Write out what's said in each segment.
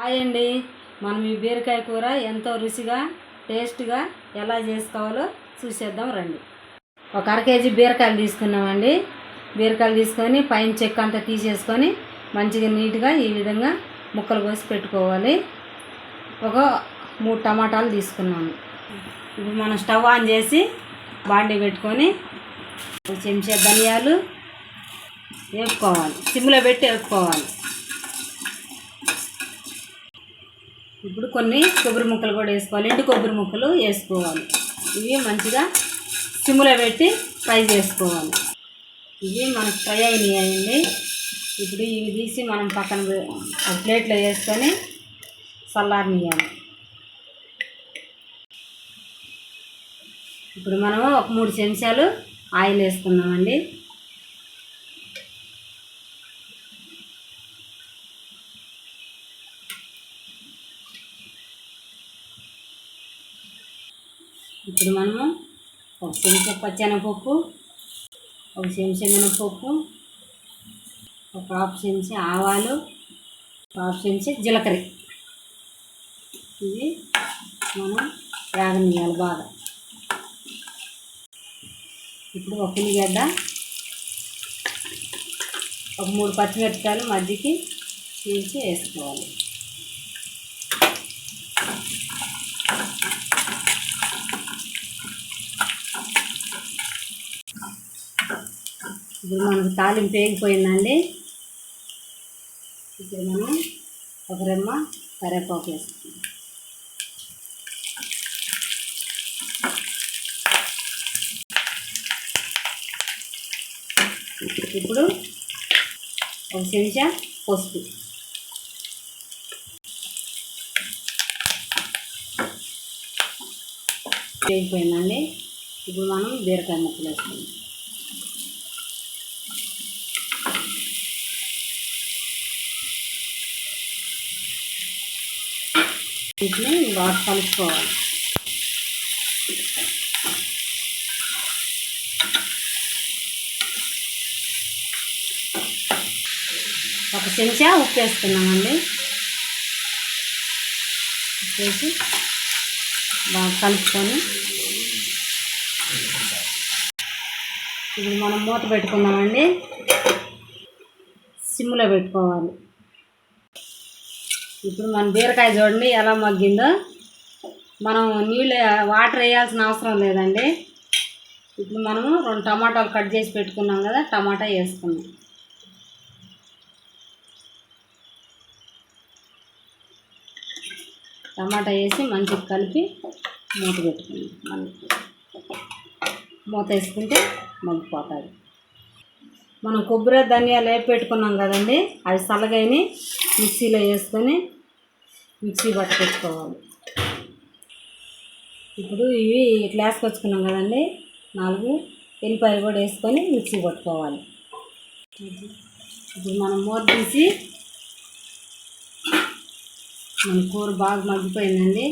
Hi అండి. మనం ఈ బీరకాయ కూర ఎంతో రుచిగా టేస్ట్గా ఎలా చేసుకోవాలో చూసేద్దాం రండి. ఒక అర కేజీ బీరకాయలు తీసుకున్నామండి. బీరకాయలు తీసుకొని పైన చెక్క అంతా తీసేసుకొని మంచిగా నీట్గా ఈ విధంగా ముక్కలు కోసి పెట్టుకోవాలి. ఒక 3 టమాటాలు తీసుకున్నాము. ఇప్పుడు మనం స్టవ్ ఆన్ చేసి బాండీ పెట్టుకొని ఒక చెంచా ధనియాలు వేపుకోవాలి. సిమ్లో పెట్టి వేపుకోవాలి. ఇప్పుడు కొన్ని కొబ్బరి ముక్కలు కూడా వేసుకోవాలి. ఎండు కొబ్బరి ముక్కలు వేసుకోవాలి. ఇవి మంచిగా సిమ్లో పెట్టి ఫ్రై చేసుకోవాలి. ఇవి మనకు ఫ్రై అయినాయండి. ఇప్పుడు ఇవి తీసి మనం పక్కన ఒక ప్లేట్లో వేసుకొని చల్లారనియాలి. ఇప్పుడు మనం ఒక 3 చెంచాలు ఆయిల్ వేసుకున్నామండి. ఇప్పుడు మనము ఒక చెంచా పచ్చెనగపప్పు, ఒక చెంచా మినపప్పు, ఒక హాఫ్ చెంచా ఆవాలు, హాఫ్ చెంచా జీలకర్ర ఇవి మనం వేగనియాలి బాగా. ఇప్పుడు ఒక ఉల్లిగడ్డ, ఒక 3 పచ్చిమిరపకాయలు మధ్యకి చీల్చి వేసుకోవాలి. ఇప్పుడు మనకు తాలింపు వేగిపోయిందండి. ఇప్పుడు మనం ఒక రెమ్మ కరివేపాకు వేసుకుంటాం. ఇప్పుడు ఒక చెంచా పసుపు, వేగిపోయిందండి. ఇప్పుడు మనం బీరకాయ ముక్కలు వేసుకుందాం. వీటిని బాగా కలుపుకోవాలి. ఒక చెంచా ఉప్పు వేసుకున్నామండి. ఉప్పు వేసి బాగా కలుపుకొని ఇప్పుడు మనం మూత పెట్టుకున్నామండి. సిమ్లో పెట్టుకోవాలి. ఇప్పుడు మన బీరకాయ చూడండి ఎలా మగ్గిందో. మనం వాటర్ వేయాల్సిన అవసరం లేదండి. ఇప్పుడు మనము 2 టమాటాలు కట్ చేసి పెట్టుకున్నాం కదా, టమాటా వేసుకున్నాం. టమాటా వేసి మంచిగా కలిపి మూత పెట్టుకున్నాం. మూత వేసుకుంటే మగ్గిపోతుంది. మనం కొబ్బరి ధనియాలు వేపి పెట్టుకున్నాం కదండి, అవి చల్లగాని మిక్సీలో వేసుకొని మిక్సీ పట్టుకొచ్చుకోవాలి. ఇప్పుడు ఇవి ఇట్లా వేసుకొచ్చుకున్నాం కదండి, 4 ఎల్లిపాయలు కూడా వేసుకొని మిక్సీ పట్టుకోవాలి. ఇప్పుడు మనం మూత తీసి మన కూర బాగా మగ్గిపోయిందండి.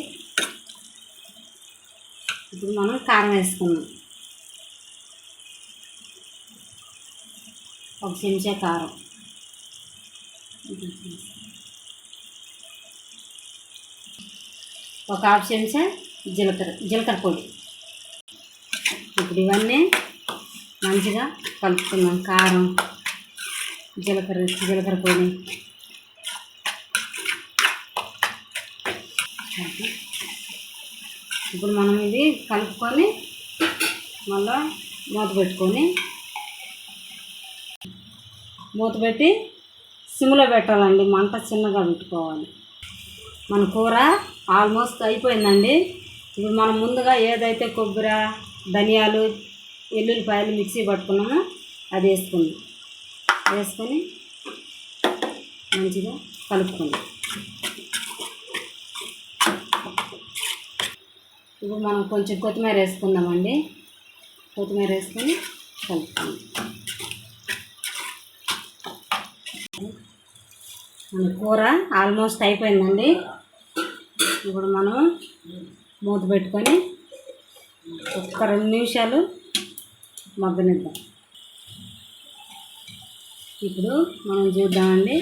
ఇప్పుడు మనం కారం వేసుకున్నాం. ఒక చెంచా కారం, ఒక హాఫ్ చెంచా జీలకర్ర పొడి. ఇప్పుడు ఇవన్నీ మంచిగా కలుపుకున్నాం. కారం, జీలకర్ర పొడి. ఇప్పుడు మనం ఇది కలుపుకొని మళ్ళా మూత పెట్టి సిమ్లో పెట్టాలండి. మంట చిన్నగా పెట్టుకోవాలి. మన కూర ఆల్మోస్ట్ అయిపోయిందండి. ఇప్పుడు మనం ముందుగా ఏదైతే కొబ్బరి, ధనియాలు, ఎల్లుల్లిపాయలు మిక్సీ పట్టుకున్నామో అది వేసుకొని మంచిగా కలుపుకుందాం. ఇప్పుడు మనం కొంచెం కొత్తిమీర వేసుకుందామండి. కొత్తిమీర వేసుకొని కలుపుకుందాం. మన కూర ఆల్మోస్ట్ అయిపోయిందండి. ఇప్పుడు మనం మూత పెట్టుకొని ఒక 2 నిమిషాలు మగ్గనిద్దాం. ఇప్పుడు మనం చూద్దామండి.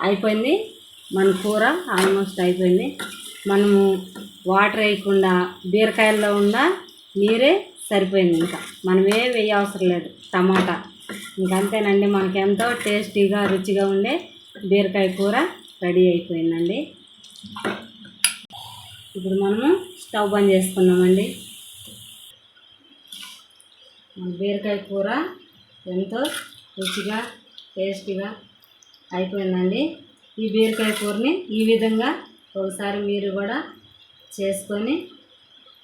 అయిపోయింది. మన కూర ఆల్మోస్ట్ అయిపోయింది. మనము వాటర్ వేయకుండా బీరకాయల్లో ఉన్న నీరే సరిపోయింది. ఇంకా మనం ఏం వేయ అవసరం లేదు. టమాటా ఇంకంతేనండి. మనకి ఎంతో టేస్టీగా రుచిగా ఉండే బీరకాయ కూర రెడీ అయిపోయిందండి. ఇప్పుడు మనము స్టవ్ బంద్ చేసుకున్నామండి. మన బీరకాయ కూర ఎంతో రుచిగా టేస్టీగా అయిపోయిందండి. ఈ బీరకాయ కూరని ఈ విధంగా ఒకసారి మీరు కూడా చేసుకొని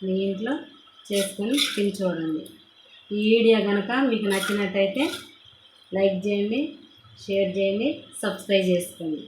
మీ ఇంట్లో చేసుకొని తిని చూడండి. ఈ వీడియో కనుక మీకు నచ్చినట్టయితే లైక్ చేయండి, షేర్ చేయండి, సబ్స్క్రైబ్ చేసుకోండి.